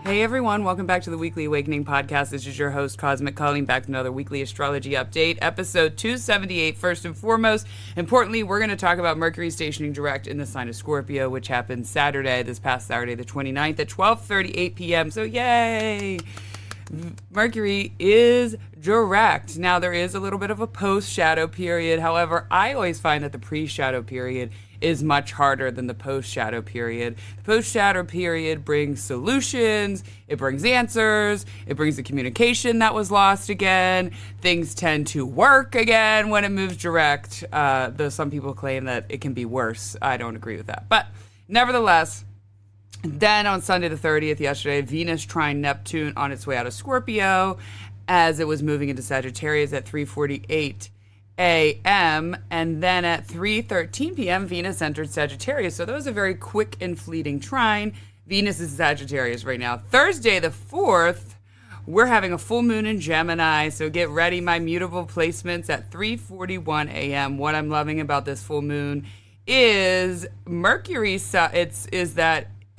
Hey everyone, welcome back to the Weekly Awakening Podcast. This is your host, Cosmic Colleen, back with another weekly astrology update, episode 278. First and foremost, importantly, we're going to talk about Mercury stationing direct in the sign of Scorpio, which happened this past Saturday, the 29th at 12:38 p.m. So yay! Mercury is direct. Now, there is a little bit of a post-shadow period. However, I always find that the pre-shadow period is much harder than the post-shadow period. The post-shadow period brings solutions, it brings answers, it brings the communication that was lost again. Things tend to work again when it moves direct, though some people claim that it can be worse. I don't agree with that. But nevertheless, then on Sunday the 30th, yesterday, Venus trine Neptune on its way out of Scorpio as it was moving into Sagittarius at 3:48 a.m. and then at 3:13 p.m. Venus entered Sagittarius. So that was a very quick and fleeting trine. Venus is Sagittarius right now. Thursday the 4th, we're having a full moon in Gemini. So get ready, my mutable placements at 3:41 a.m. What I'm loving about this full moon is Mercury.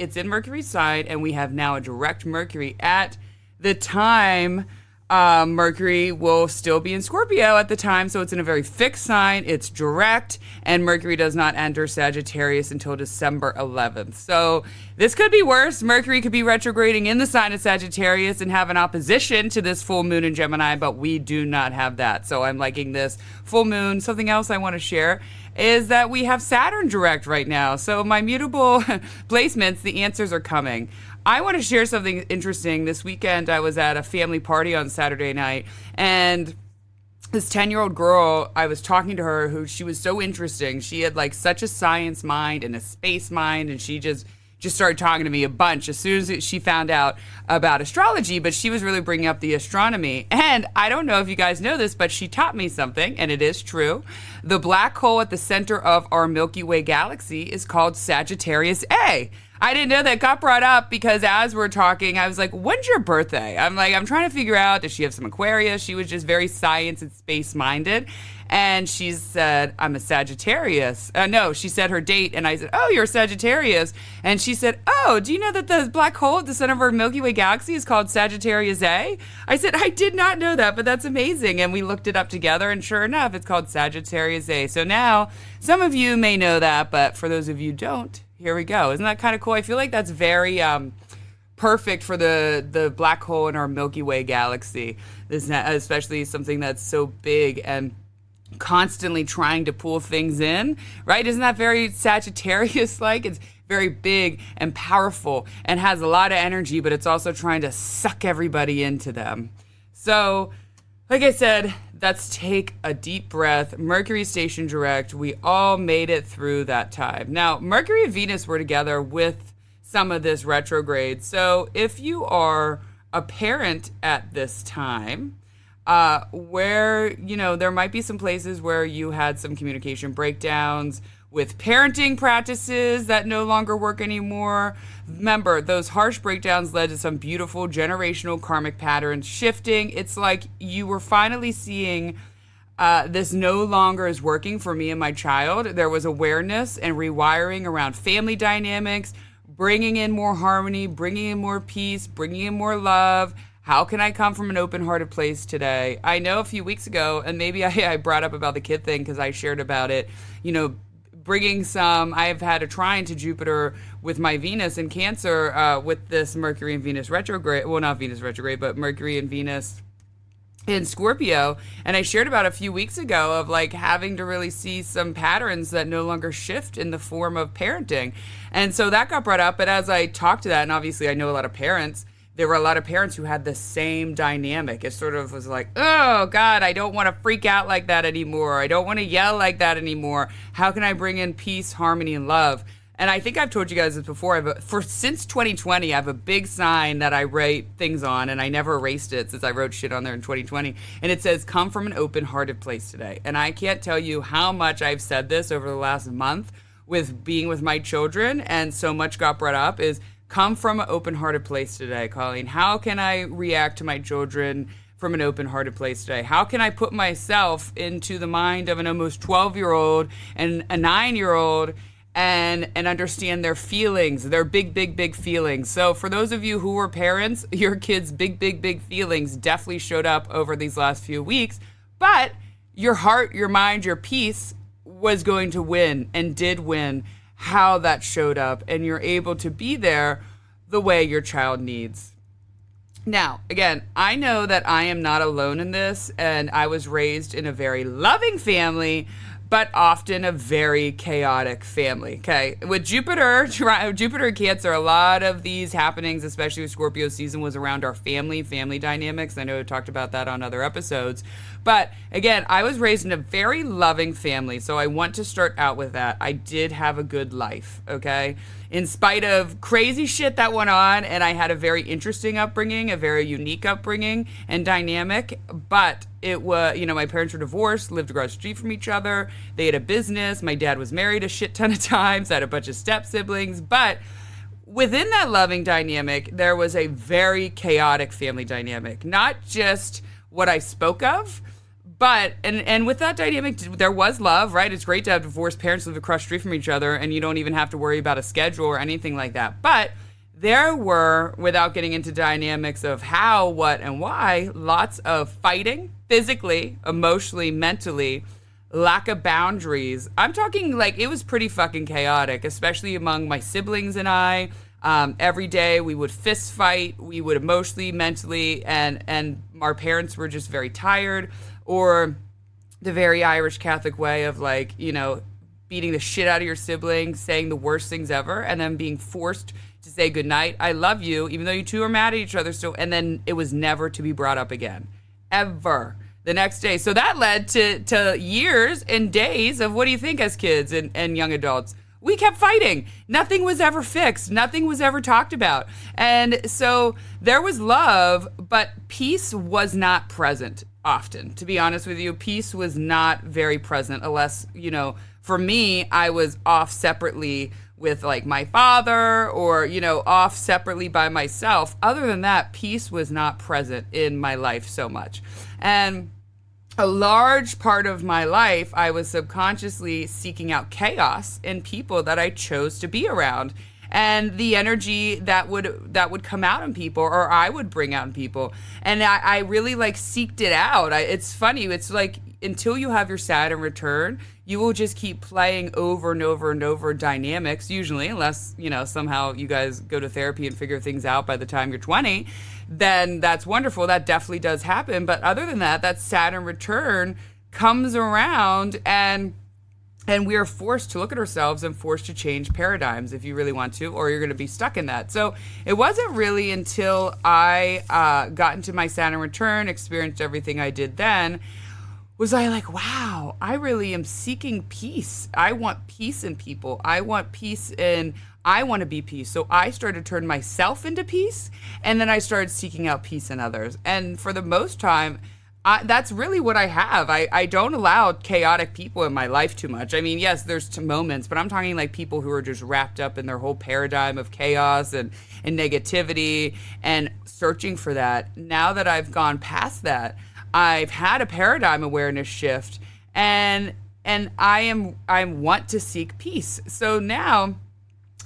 It's in Mercury's sign, and we have now a direct Mercury at the time. Mercury will still be in Scorpio at the time, so it's in a very fixed sign. It's direct, and Mercury does not enter Sagittarius until December 11th. So this could be worse. Mercury could be retrograding in the sign of Sagittarius and have an opposition to this full moon in Gemini, but we do not have that. So I'm liking this full moon. Something else I want to share is that we have Saturn direct right now. So my mutable placements, the answers are coming. I want to share something interesting. This weekend, I was at a family party on Saturday night, and this 10-year-old girl, I was talking to her, she was so interesting. She had like such a science mind and a space mind, and she just started talking to me a bunch as soon as she found out about astrology, but she was really bringing up the astronomy. And I don't know if you guys know this, but she taught me something, and it is true. The black hole at the center of our Milky Way galaxy is called Sagittarius A. I didn't know that got brought up because as we're talking, I was like, when's your birthday? I'm trying to figure out, does she have some Aquarius? She was just very science and space minded. And she said, I'm a Sagittarius. No, she said her date. And I said, oh, you're a Sagittarius. And she said, oh, do you know that the black hole at the center of our Milky Way galaxy is called Sagittarius A? I said, I did not know that, but that's amazing. And we looked it up together, and sure enough, it's called Sagittarius A. So now, some of you may know that, but for those of you who don't, here we go. Isn't that kind of cool? I feel like that's very perfect for the black hole in our Milky Way galaxy. This, especially something that's so big and constantly trying to pull things in, right? Isn't that very Sagittarius-like? It's very big and powerful and has a lot of energy, but it's also trying to suck everybody into them. So, like I said, let's take a deep breath. Mercury station direct. We all made it through that time. Now, Mercury and Venus were together with some of this retrograde. So if you are a parent at this time, where, there might be some places where you had some communication breakdowns with parenting practices that no longer work anymore. Remember, those harsh breakdowns led to some beautiful generational karmic patterns shifting. It's like you were finally seeing this no longer is working for me and my child. There was awareness and rewiring around family dynamics, bringing in more harmony, bringing in more peace, bringing in more love. How can I come from an open-hearted place today? I know a few weeks ago, and maybe I brought up about the kid thing because I shared about it, I've had a trine to Jupiter with my Venus in Cancer with this Mercury and Venus retrograde. Well, not Venus retrograde, but Mercury and Venus in Scorpio. And I shared about a few weeks ago of like having to really see some patterns that no longer shift in the form of parenting. And so that got brought up. But as I talked to that, and obviously I know a lot of parents, there were a lot of parents who had the same dynamic. It sort of was like, oh, God, I don't want to freak out like that anymore. I don't want to yell like that anymore. How can I bring in peace, harmony, and love? And I think I've told you guys this before. Since 2020, I have a big sign that I write things on, and I never erased it since I wrote shit on there in 2020. And it says, come from an open-hearted place today. And I can't tell you how much I've said this over the last month with being with my children, and so much got brought up, is come from an open-hearted place today, Colleen. How can I react to my children from an open-hearted place today? How can I put myself into the mind of an almost 12-year-old and a 9-year-old and understand their feelings, their big feelings. So for those of you who were parents, your kids' big feelings definitely showed up over these last few weeks. But your heart, your mind, your peace was going to win and did win how that showed up. And you're able to be there the way your child needs. Now, again, I know that I am not alone in this, and I was raised in a very loving family, but often a very chaotic family. Okay, with Jupiter and Cancer, a lot of these happenings, especially with Scorpio season, was around our family dynamics. I know I talked about that on other episodes. But again, I was raised in a very loving family, so I want to start out with that. I did have a good life, okay? In spite of crazy shit that went on, and I had a very interesting upbringing, a very unique upbringing and dynamic, but it was, my parents were divorced, lived across the street from each other. They had a business. My dad was married a shit ton of times. I had a bunch of step siblings, but within that loving dynamic, there was a very chaotic family dynamic, not just what I spoke of, but, and with that dynamic, there was love, right? It's great to have divorced parents live across the street from each other, and you don't even have to worry about a schedule or anything like that. But there were, without getting into dynamics of how, what, and why, lots of fighting, physically, emotionally, mentally, lack of boundaries. I'm talking like it was pretty fucking chaotic, especially among my siblings and I. Every day we would fist fight, we would emotionally, mentally, and our parents were just very tired, or the very Irish Catholic way of beating the shit out of your sibling, saying the worst things ever, and then being forced to say goodnight, I love you, even though you two are mad at each other still, and then it was never to be brought up again. Ever. The next day. So that led to years and days of, what do you think, as kids and young adults? We kept fighting. Nothing was ever fixed. Nothing was ever talked about. And so there was love, but peace was not present often. To be honest with you, peace was not very present unless, for me, I was off separately with my father or, off separately by myself. Other than that, peace was not present in my life so much. And a large part of my life, I was subconsciously seeking out chaos in people that I chose to be around, and the energy that would come out in people, or I would bring out in people. And I really seeked it out. It's funny. It's like, until you have your Saturn return, you will just keep playing over and over and over dynamics, usually, unless, somehow you guys go to therapy and figure things out by the time you're 20, then that's wonderful. That definitely does happen. But other than that, that Saturn return comes around, and we are forced to look at ourselves and forced to change paradigms if you really want to, or you're going to be stuck in that. So it wasn't really until I got into my Saturn return, experienced everything I did then, was I wow, I really am seeking peace. I want peace in people. I want peace I want to be peace. So I started to turn myself into peace, and then I started seeking out peace in others. And for the most time, that's really what I have. I don't allow chaotic people in my life too much. I mean, yes, there's moments, but I'm talking people who are just wrapped up in their whole paradigm of chaos and negativity and searching for that. Now that I've gone past that, I've had a paradigm awareness shift, and I want to seek peace. So now,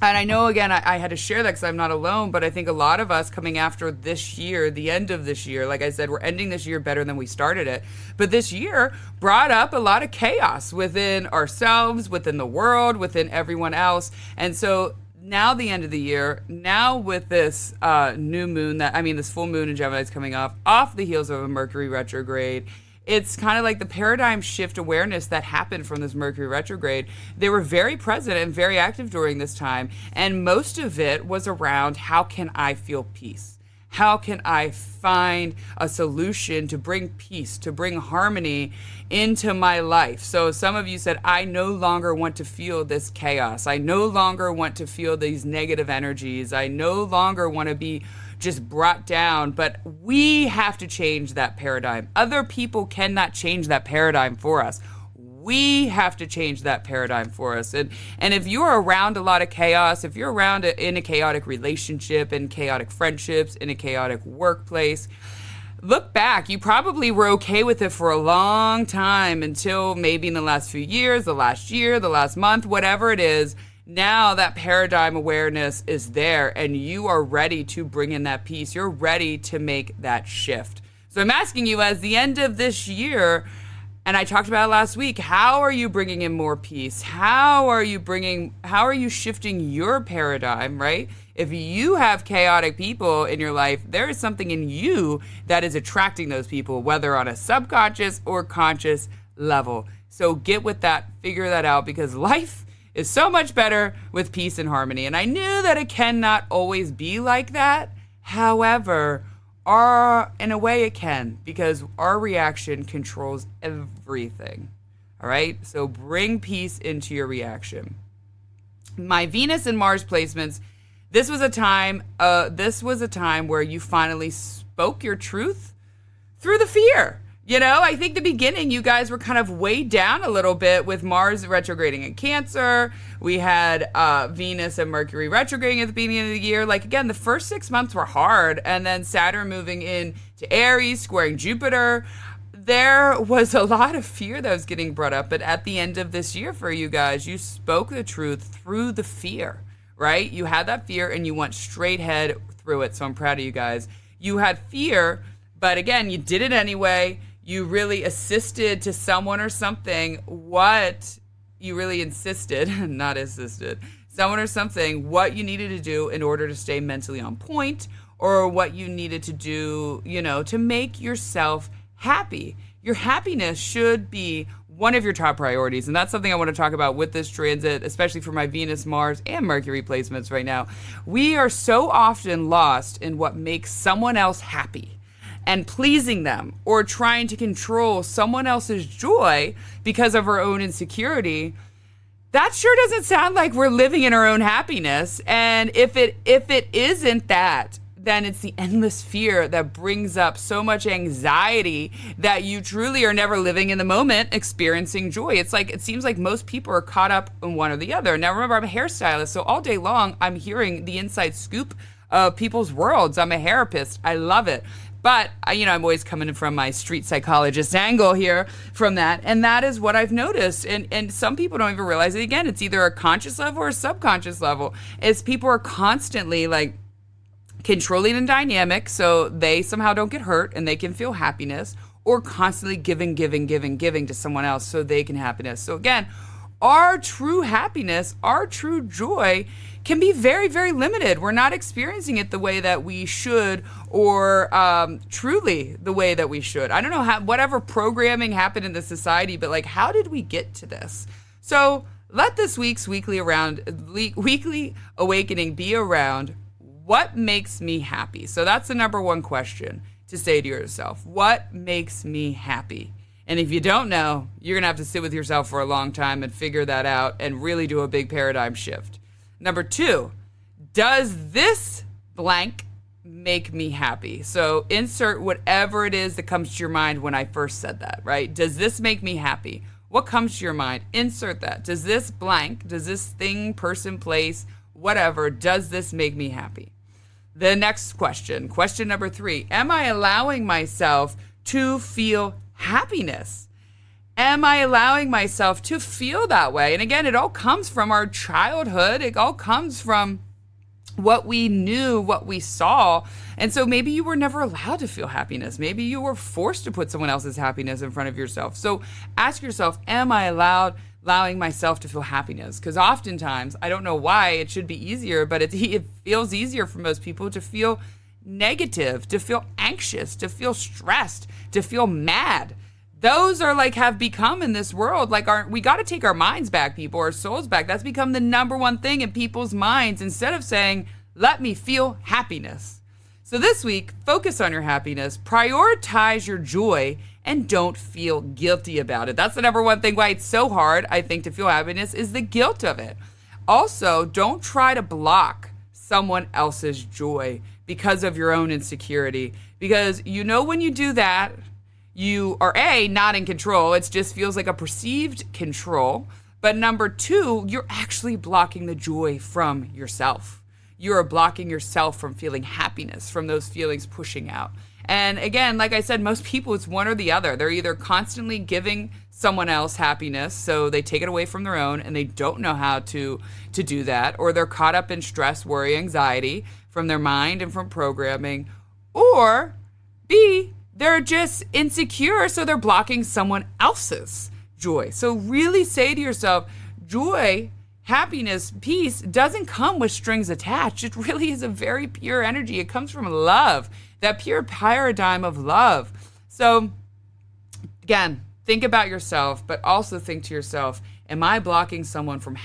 and I know, again, I had to share that because I'm not alone, but I think a lot of us coming after this year, the end of this year, like I said, we're ending this year better than we started it. But this year brought up a lot of chaos within ourselves, within the world, within everyone else. And so now the end of the year, now with this new moon, this full moon in Gemini is coming off the heels of a Mercury retrograde. It's kind of like the paradigm shift awareness that happened from this Mercury retrograde. They were very present and very active during this time. And most of it was around, how can I feel peace? How can I find a solution to bring peace, to bring harmony into my life? So some of you said, I no longer want to feel this chaos. I no longer want to feel these negative energies. I no longer want to be just brought down, but we have to change that paradigm. Other people cannot change that paradigm for us. We have to change that paradigm for us. And if you're around a lot of chaos, if you're around in a chaotic relationship, in chaotic friendships, in a chaotic workplace, look back. You probably were okay with it for a long time until maybe in the last few years, the last year, the last month, whatever it is, Now that paradigm awareness is there and you are ready to bring in that peace. You're ready to make that shift. So I'm asking you, as the end of this year, and I talked about it last week, how are you bringing in more peace? How are you shifting your paradigm, right? If you have chaotic people in your life, there is something in you that is attracting those people, whether on a subconscious or conscious level. So get with that, figure that out, because life is so much better with peace and harmony. And I knew that it cannot always be like that. However, in a way it can, because our reaction controls everything. All right? So bring peace into your reaction. My Venus and Mars placements, this was a time where you finally spoke your truth through the fear. You know, I think the beginning, you guys were kind of weighed down a little bit with Mars retrograding in Cancer. We had Venus and Mercury retrograding at the beginning of the year. Like, again, the first 6 months were hard. And then Saturn moving in to Aries, squaring Jupiter. There was a lot of fear that was getting brought up. But at the end of this year for you guys, you spoke the truth through the fear, right? You had that fear and you went straight head through it. So I'm proud of you guys. You had fear, but again, you did it anyway. You really assisted to someone or something what you really insisted, not assisted, someone or something what you needed to do in order to stay mentally on point, or what you needed to do, you know, to make yourself happy. Your happiness should be one of your top priorities. And that's something I want to talk about with this transit, especially for my Venus, Mars, and Mercury placements right now. We are so often lost in what makes someone else happy and pleasing them, or trying to control someone else's joy because of our own insecurity. That sure doesn't sound like we're living in our own happiness. And if it isn't that, then it's the endless fear that brings up so much anxiety that you truly are never living in the moment, experiencing joy. It's like, it seems like most people are caught up in one or the other. Now remember, I'm a hairstylist, so all day long I'm hearing the inside scoop of people's worlds. I'm a therapist. I love it. But, you know, I'm always coming in from my street psychologist angle here from that. And that is what I've noticed. And some people don't even realize it. Again, it's either a conscious level or a subconscious level. It's people are constantly like controlling the dynamic so they somehow don't get hurt and they can feel happiness, or constantly giving to someone else so they can happiness. So again, our true happiness, our true joy can be very, very limited. We're not experiencing it the way that we should, or truly the way that we should. I don't know how, whatever programming happened in the society, but like, how did we get to this? So let this week's weekly awakening be around what makes me happy. So that's the number one question to say to yourself. What makes me happy? And if you don't know, you're going to have to sit with yourself for a long time and figure that out and really do a big paradigm shift. Number two, does this blank make me happy? So insert whatever it is that comes to your mind when I first said that, right? Does this make me happy? What comes to your mind? Insert that. Does this blank, does this thing, person, place, whatever, does this make me happy? The next question number three, am I allowing myself to feel happiness? Am I allowing myself to feel that way? And again, it all comes from our childhood. It all comes from what we knew, what we saw. And so maybe you were never allowed to feel happiness. Maybe you were forced to put someone else's happiness in front of yourself. So ask yourself, am I allowing myself to feel happiness? Because oftentimes, I don't know why, it should be easier, but it feels easier for most people to feel negative, to feel anxious, to feel stressed, to feel mad. Those are like have become in this world, like we got to take our minds back, people, our souls back. That's become the number one thing in people's minds, instead of saying, let me feel happiness. So this week, focus on your happiness, prioritize your joy, and don't feel guilty about it. That's the number one thing why it's so hard, I think, to feel happiness is the guilt of it. Also, don't try to block someone else's joy because of your own insecurity. Because you know when you do that, you are A, not in control. It just feels like a perceived control. But number two, you're actually blocking the joy from yourself. you are blocking yourself from feeling happiness, from those feelings pushing out. And again, like I said, most people, it's one or the other. They're either constantly giving someone else happiness, so they take it away from their own and they don't know how to do that, or they're caught up in stress, worry, anxiety from their mind and from programming, or B, they're just insecure, so they're blocking someone else's joy. So really say to yourself, joy, happiness, peace doesn't come with strings attached. It really is a very pure energy. It comes from love, that pure paradigm of love. So again, think about yourself, but also think to yourself, am I blocking someone from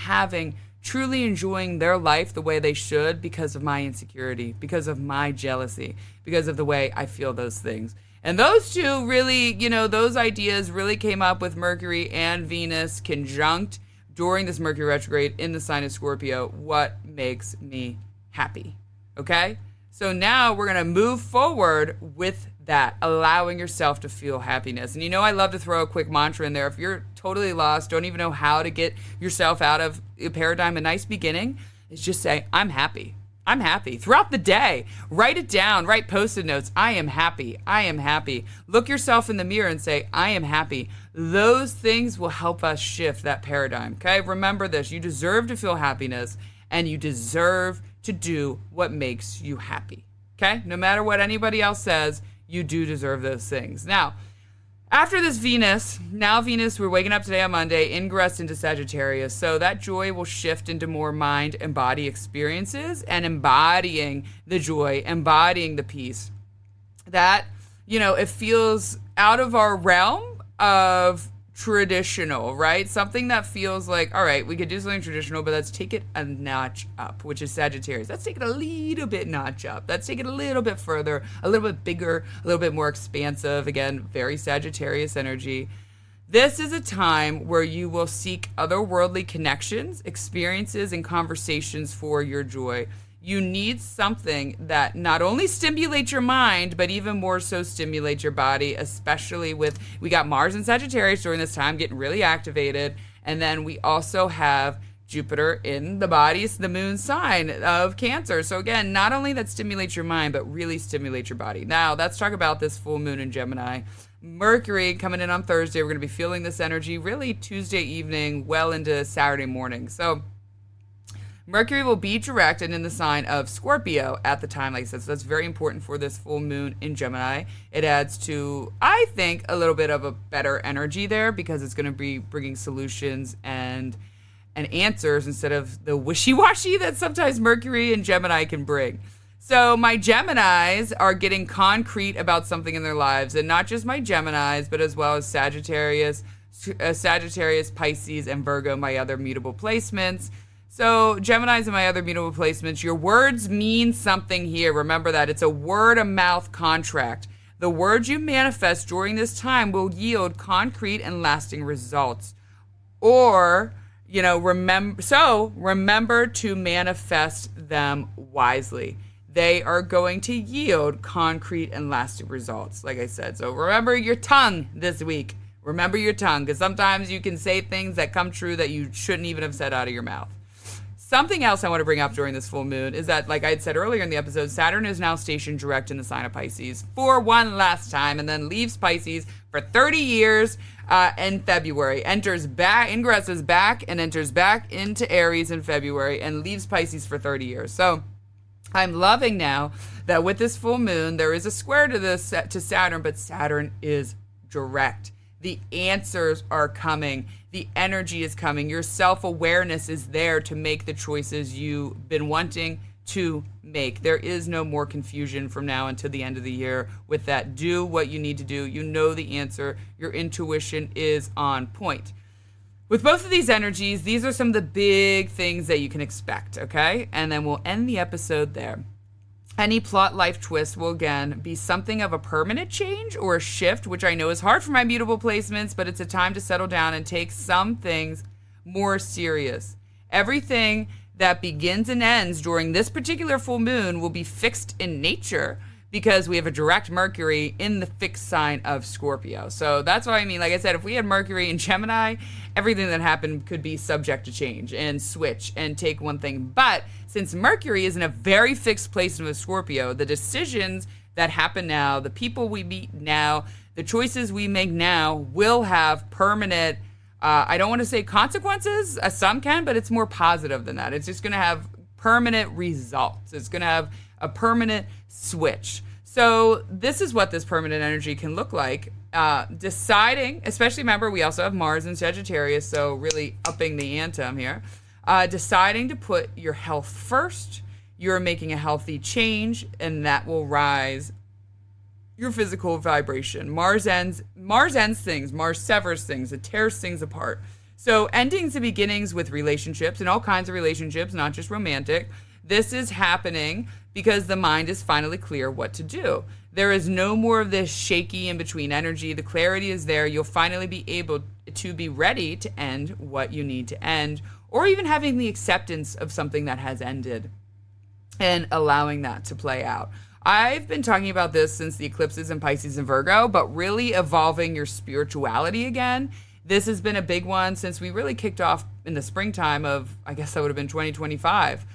truly enjoying their life the way they should because of my insecurity, because of my jealousy, because of the way I feel those things? And those two really, those ideas really came up with Mercury and Venus conjunct during this Mercury retrograde in the sign of Scorpio. What makes me happy? Okay? So now we're going to move forward with that, allowing yourself to feel happiness. And I love to throw a quick mantra in there. If you're totally lost, don't even know how to get yourself out of a paradigm, a nice beginning is just say, I'm happy. I'm happy. Throughout the day, write it down, write Post-it notes. I am happy. I am happy. Look yourself in the mirror and say, I am happy. Those things will help us shift that paradigm, okay? Remember this. You deserve to feel happiness, and you deserve to do what makes you happy, okay? No matter what anybody else says, you do deserve those things. Now, after this Venus, we're waking up today on Monday, ingress into Sagittarius. So that joy will shift into more mind and body experiences and embodying the joy, embodying the peace. That, it feels out of our realm of traditional, right? Something that feels like, all right, we could do something traditional, but let's take it a notch up, which is Sagittarius. Let's take it a little bit notch up. Let's take it a little bit further, a little bit bigger, a little bit more expansive. Again, very Sagittarius energy. This is a time where you will seek otherworldly connections, experiences, and conversations for your joy. You need something that not only stimulates your mind, but even more so stimulates your body, especially we got Mars and Sagittarius during this time getting really activated. And then we also have Jupiter in the body's, the moon sign of Cancer. So again, not only that stimulates your mind, but really stimulates your body. Now, let's talk about this full moon in Gemini. Mercury coming in on Thursday. We're going to be feeling this energy really Tuesday evening, well into Saturday morning. So Mercury will be direct and in the sign of Scorpio at the time, like I said. So that's very important for this full moon in Gemini. It adds to, I think, a little bit of a better energy there because it's going to be bringing solutions and answers instead of the wishy-washy that sometimes Mercury and Gemini can bring. So my Geminis are getting concrete about something in their lives, and not just my Geminis, but as well as Sagittarius, Pisces, and Virgo, my other mutable placements. So Geminis and my other mutable placements, your words mean something here. Remember that. It's a word-of-mouth contract. The words you manifest during this time will yield concrete and lasting results. Or, remember to manifest them wisely. They are going to yield concrete and lasting results, like I said. So remember your tongue this week. Remember your tongue, because sometimes you can say things that come true that you shouldn't even have said out of your mouth. Something else I want to bring up during this full moon is that, like I had said earlier in the episode, Saturn is now stationed direct in the sign of Pisces for one last time, and then leaves Pisces for 30 years in February. Ingresses back and enters back into Aries in February and leaves Pisces for 30 years. So I'm loving now that with this full moon, there is a square to Saturn, but Saturn is direct. The answers are coming. The energy is coming. Your self-awareness is there to make the choices you've been wanting to make. There is no more confusion from now until the end of the year with that. Do what you need to do. You know the answer. Your intuition is on point. With both of these energies, these are some of the big things that you can expect, okay? And then we'll end the episode there. Any plot life twist will, again, be something of a permanent change or a shift, which I know is hard for my mutable placements, but it's a time to settle down and take some things more serious. Everything that begins and ends during this particular full moon will be fixed in nature, because we have a direct Mercury in the fixed sign of Scorpio. So that's what I mean. Like I said, if we had Mercury in Gemini, everything that happened could be subject to change and switch and take one thing. But since Mercury is in a very fixed place with Scorpio, the decisions that happen now, the people we meet now, the choices we make now will have permanent, I don't want to say consequences, some can, but it's more positive than that. It's just going to have permanent results. It's going to have a permanent switch. So this is what this permanent energy can look like. Deciding, especially remember, we also have Mars in Sagittarius, so really upping the ante here. Deciding to put your health first. You're making a healthy change, and that will rise your physical vibration. Mars ends things. Mars severs things. It tears things apart. So endings and beginnings with relationships, and all kinds of relationships, not just romantic. This is happening because the mind is finally clear what to do. There is no more of this shaky in between energy. The clarity is there. You'll finally be able to be ready to end what you need to end, or even having the acceptance of something that has ended and allowing that to play out. I've been talking about this since the eclipses in Pisces and Virgo, but really evolving your spirituality again. This has been a big one since we really kicked off in the springtime of, I guess that would have been 2025.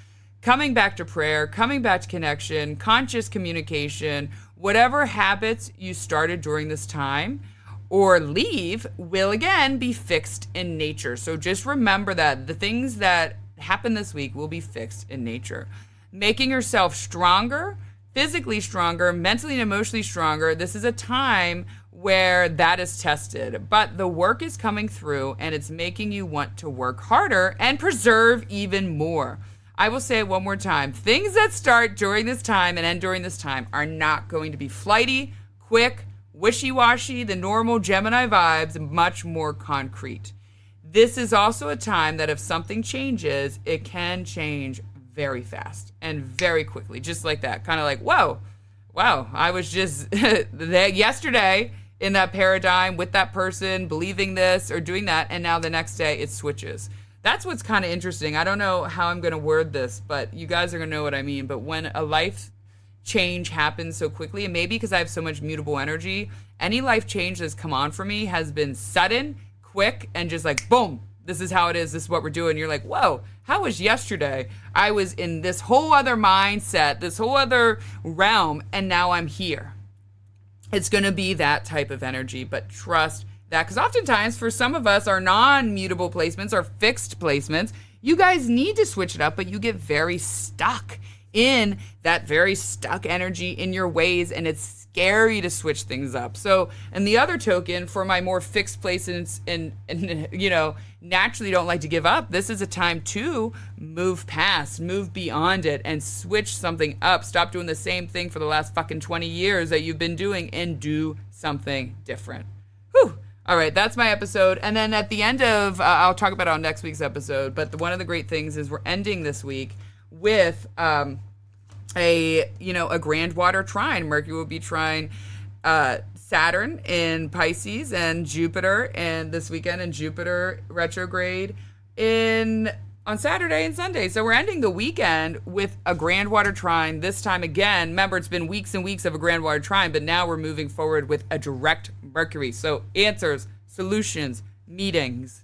Coming back to prayer, coming back to connection, conscious communication, whatever habits you started during this time or leave will again be fixed in nature. So just remember that the things that happen this week will be fixed in nature. Making yourself stronger, physically stronger, mentally and emotionally stronger. This is a time where that is tested, but the work is coming through and it's making you want to work harder and preserve even more. I will say it one more time. Things that start during this time and end during this time are not going to be flighty, quick, wishy-washy, the normal Gemini vibes, and much more concrete. This is also a time that if something changes, it can change very fast and very quickly, just like that. Kind of like, whoa, wow, I was just there yesterday in that paradigm with that person, believing this or doing that, and now the next day it switches. That's what's kind of interesting. I don't know how I'm going to word this, but you guys are going to know what I mean. But when a life change happens so quickly, and maybe because I have so much mutable energy, any life change that's come on for me has been sudden, quick, and just like, boom, this is how it is. This is what we're doing. You're like, whoa, how was yesterday? I was in this whole other mindset, this whole other realm, and now I'm here. It's going to be that type of energy, but trust that, because oftentimes for some of us, our non-mutable placements are fixed placements. You guys need to switch it up, but you get very stuck in that very stuck energy in your ways, and it's scary to switch things up. So, and the other token for my more fixed places and you know, naturally don't like to give up, this is a time to move past, move beyond it, and switch something up. Stop doing the same thing for the last fucking 20 years that you've been doing and do something different. Whew. All right, that's my episode. And then at the end of, I'll talk about it on next week's episode, but one of the great things is we're ending this week with a grand water trine. Mercury will be trine Saturn in Pisces and Jupiter, and this weekend, and Jupiter retrograde on Saturday and Sunday. So we're ending the weekend with a grand water trine. This time again, remember, it's been weeks and weeks of a grand water trine, but now we're moving forward with a direct Mercury. So answers, solutions, meetings.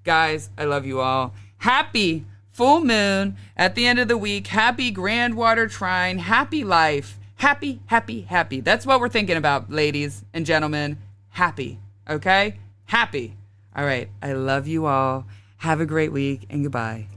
Guys, I love you all. Happy full moon at the end of the week. Happy grand water trine. Happy life. Happy, happy, happy. That's what we're thinking about, ladies and gentlemen. Happy. Okay? Happy. All right. I love you all. Have a great week and goodbye.